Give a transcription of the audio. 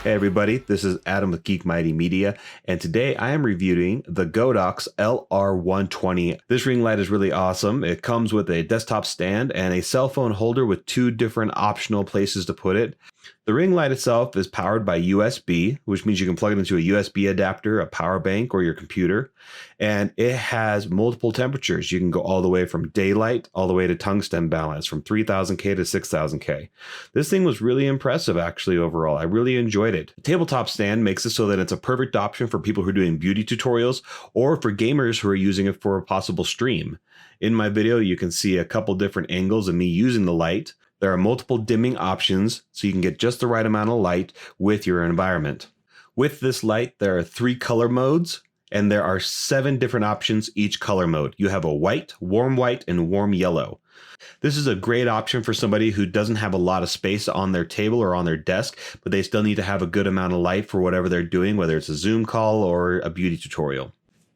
Hey everybody, this is Adam with Geek Mighty Media, and today I am reviewing the Godox LR120. This ring light is really awesome. It comes with a desktop stand and a cell phone holder with two different optional places to put it. The ring light itself is powered by USB, which means you can plug it into a USB adapter, a power bank, or your computer. And it has multiple temperatures. You can go all the way from daylight all the way to tungsten balance, from 3000K to 6000K. This thing was really impressive, actually, overall. I really enjoyed it. The tabletop stand makes it so that it's a perfect option for people who are doing beauty tutorials or for gamers who are using it for a possible stream. In my video, you can see a couple different angles of me using the light. There are multiple dimming options, so you can get just the right amount of light with your environment. With this light, there are 3 color modes, and there are 7 different options each color mode. You have a white, and warm yellow. This is a great option for somebody who doesn't have a lot of space on their table or on their desk, but they still need to have a good amount of light for whatever they're doing, whether it's a Zoom call or a beauty tutorial.